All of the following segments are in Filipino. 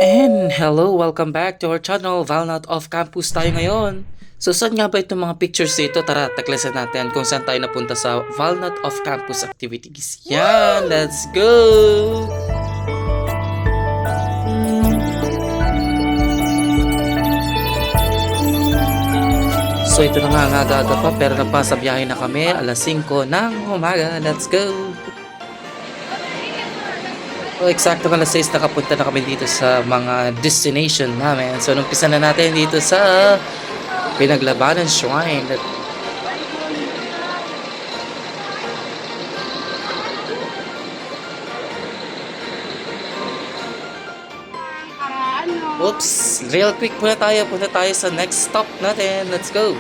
And hello, welcome back to our channel, Valnut Off Campus tayo ngayon. So saan nga ba itong mga pictures dito? Tara, taklasan natin kung saan tayo napunta sa Valnut Off Campus activities. Yan, let's go! So ito na nga ang aga-aga pa pero napasa biyahe na kami, alas 5 ng umaga. Let's go! So eksakto alas 6 nakapunta na kami dito sa mga destination namin. So numpisa na natin dito sa Pinaglabanan Shrine. Oops, real quick muna tayo. Punta tayo sa next stop natin. Let's go.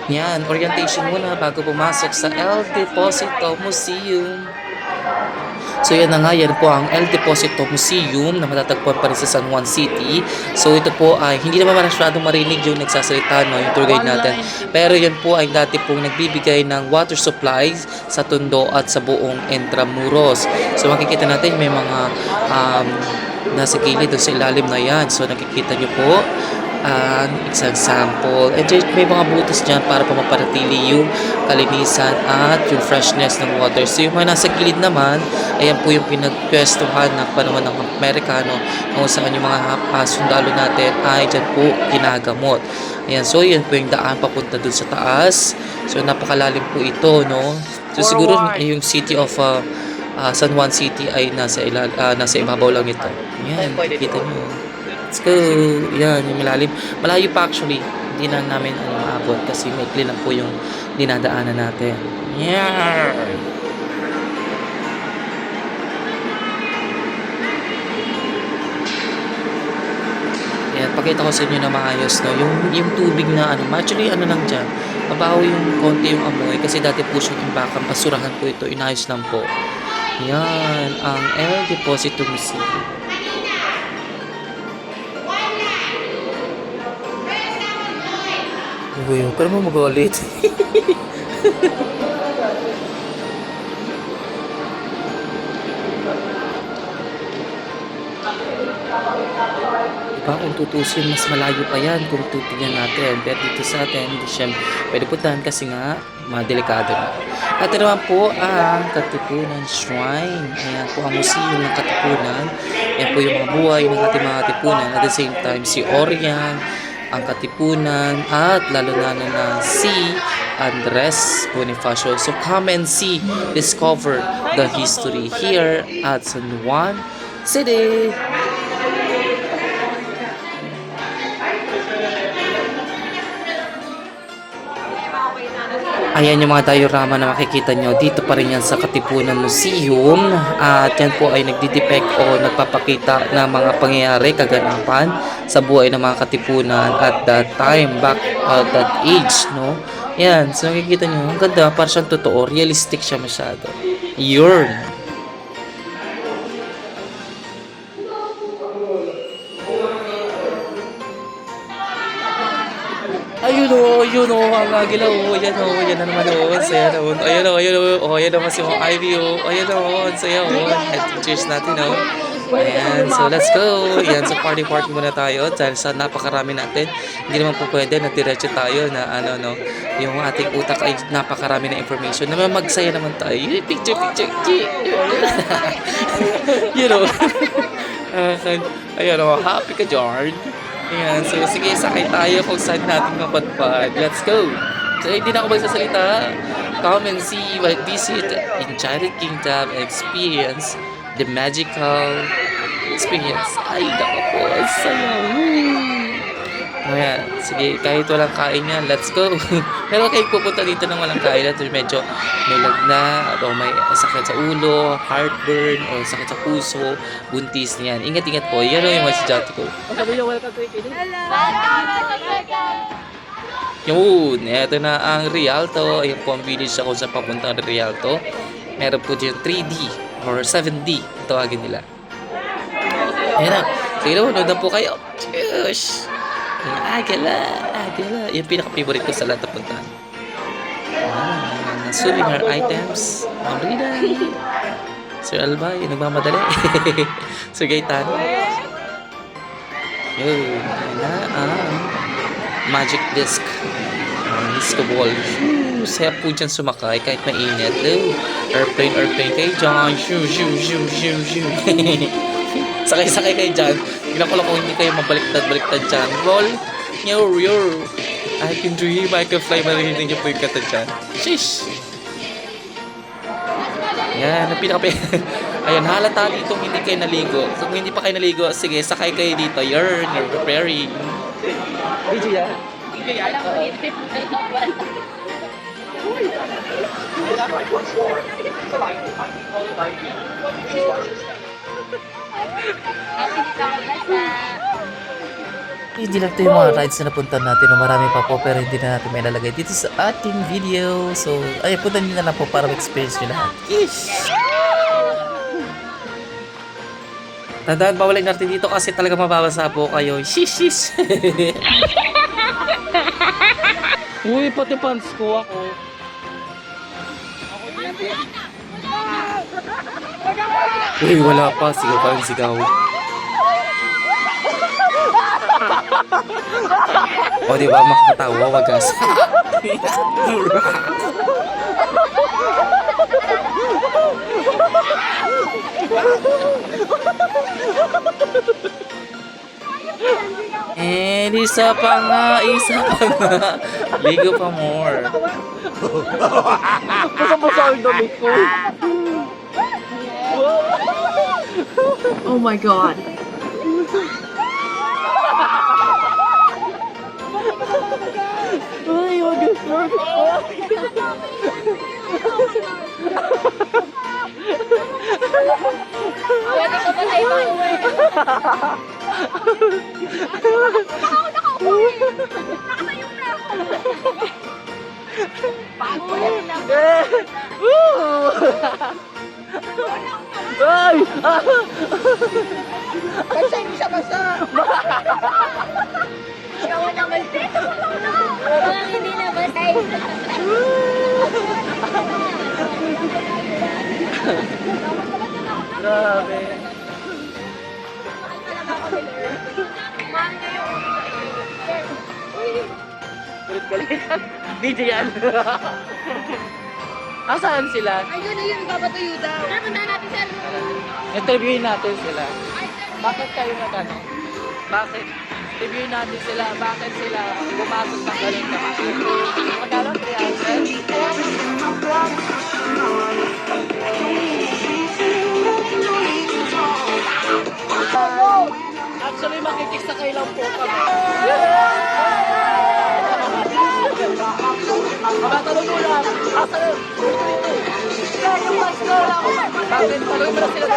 Yan, orientation muna bago pumasok sa El Deposito Museum. So yan na nga, yan po ang El Deposito Museum na matatagpuan pa rin sa San Juan City. So ito po ay hindi naman masyadong marinig yung nagsasalita, no, yung tour guide natin. Pero yan po ay dati pong nagbibigay ng water supplies sa Tondo at sa buong Intramuros. So makikita natin may mga nasa gilid sa ilalim na yan. So nakikita nyo po ang isang sample. And may mga butas dyan para pa mapanatili yung kalinisan at yung freshness ng water. So yung mga nasa gilid naman, ayan po yung pinagpwestuhan ng panahon ng Amerikano kung saan yung mga sundalo natin ay dyan po ginagamot. Ayan, so yan po yung daan papunta dun sa taas. So napakalalim po ito, no? So siguro yung city of San Juan City ay nasa ibabaw lang ito. Ayan, kita nyo. Let's go. Yan, yung malalim. Malayo pa actually. Hindi na namin maabot kasi maikli lang po yung dinadaanan natin. Yeah. Ayan, pakita ko sa inyo na maayos, no? Yung tubig na actually lang dyan. Mabaho yung konti yung amoy kasi dati po siyang imbakang basurahan po ito. Inayos lang po. Yan, ang El Deposito Museum. Uy, huwag ka naman magalit. Diba, kung tutusin, mas malayo pa yan kung tutignan natin. Pero dito sa atin, hindi siya pwede puntahan kasi nga, delikado na. At ito naman po ang Katipunan Shrine. Ayan po ang museum ng Katipunan. Ayan po yung mga buhay ng ating mga Katipunan. At the same time, si Oriang, ang Katipunan, at lalo na si Andres Bonifacio. So come and see, discover the history here at San Juan City. Ayan yung mga diorama na makikita nyo. Dito pa rin yan sa Katipunan Museum. At yan po ay nagdidepict o nagpapakita ng mga pangyayari, kaganapan sa buhay ng mga Katipunan at that time, back at that age, no? Yan, so makikita nyo, ang ganda, parang siyang totoo, realistic siya masyado. Yun. Ayun o, ang agila o, yan na naman o, ang saya na o, ayan naman si Mong Ivy o, ayan o, ang saya o, head teachers natin o. Ayan, so let's go. Ayan, so party muna tayo dahil sa napakarami natin. Hindi naman po pwede na diretso tayo na yung ating utak ay napakarami na information. Naman magsaya naman tayo. Picture. You know. Ayan o, happy ka, Jordan. Ayan, so sige, sakay tayo kung saan natin mapadpad. Let's go! So, hindi na ako magsasalita. Come and see, visit Enchanted Kingdom and experience the magical experience. Ay, naku po, saya. Ayan, sige, kahit walang kain yan, let's go. Pero kayo pupunta dito ng walang kain at medyo may lagna, o may sakit sa ulo, heartburn, o sakit sa puso, buntis niyan. Ingat-ingat po. Yan o yung message ko. Yun, eto na ang Rialto. Ayan po ang village ako sa papuntang Rialto. Meron po dyan 3D or 7D, tawagin nila. Ayan na. Sige naman, nood na po kayo. Cheers! Agala. Yung pinaka-favorite ko sa lahat na puntahan. Souvenir items. Mamrida. Sir Albay, nagmamadali. Sir Gaetano. Yun, yun na ang magic disc. Disco ball. Saya po dyan sumakay kahit mainit. Airplane kayo dyan. Shoo, shoo, shoo, shoo, shoo. Sakay kayo dyan. Tignan ko lang kung hindi kayo mabaliktad dyan. Roll. Yor. I can dream, I can fly. Marinig niyo po yung kata dyan. Shish. Yan, ang pinaka Ayan, halata dito hindi kayo naligo. Kung hindi pa kayo naligo, sige, sakay kayo dito. You're preparing. DJ yan. Alam mo, Hindi lang ito yung mga rides na napunta natin. Marami pa po pero hindi na natin may lalagay dito sa ating video. So, ay, punta nyo na lang po para ma-experience nyo lahat. Ish! Tandaan, bawalin natin dito kasi talaga mababasa po kayo. Shish! Uy, pati pants ko ako. Uy, wala pa. Sigaw pa rin sigaw. O, diba? Makakatawa, wagas. And isa pa nga. Ligo pa more. Basa-basa ang damit ko. Oh my God. Ay, wag. pwede ka ba tayo mauwi? Nakauwi. Nakatayo na ako. Bago yan na. Ay! Basta hindi siya basta. Ikaw naman dito. Parang hindi na basta. Grabe. Galit. DJ yan. Asaan sila? Ayun, babatuyo daw. Punta natin sa Interviewin natin sila. Bakit kayo nagano? Bakit? Interviewin natin sila. Bakit sila pumasok ng galing na magkano? 300? Actually, makikisakay lang po kami. Mabatanong mo lang. Asa lang? Yung mas ko lang. Bakit? Tanong mo na sila.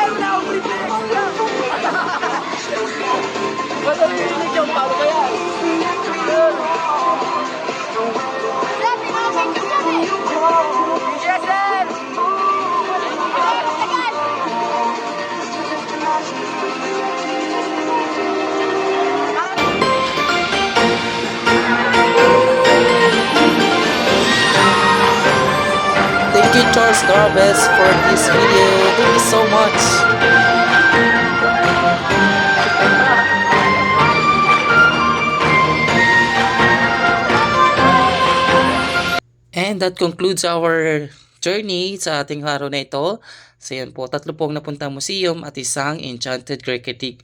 Ba't ang hinilig yung paano kaya? Yes, sir! Thank you, Charles Garbes, for this video. Thank you so much. And that concludes our journey sa ating araw na ito. So yan po, 3 pong napuntang museum at isang enchanted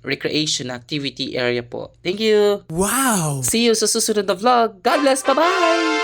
recreation activity area po. Thank you! Wow! See you sa susunod na vlog. God bless! Bye-bye!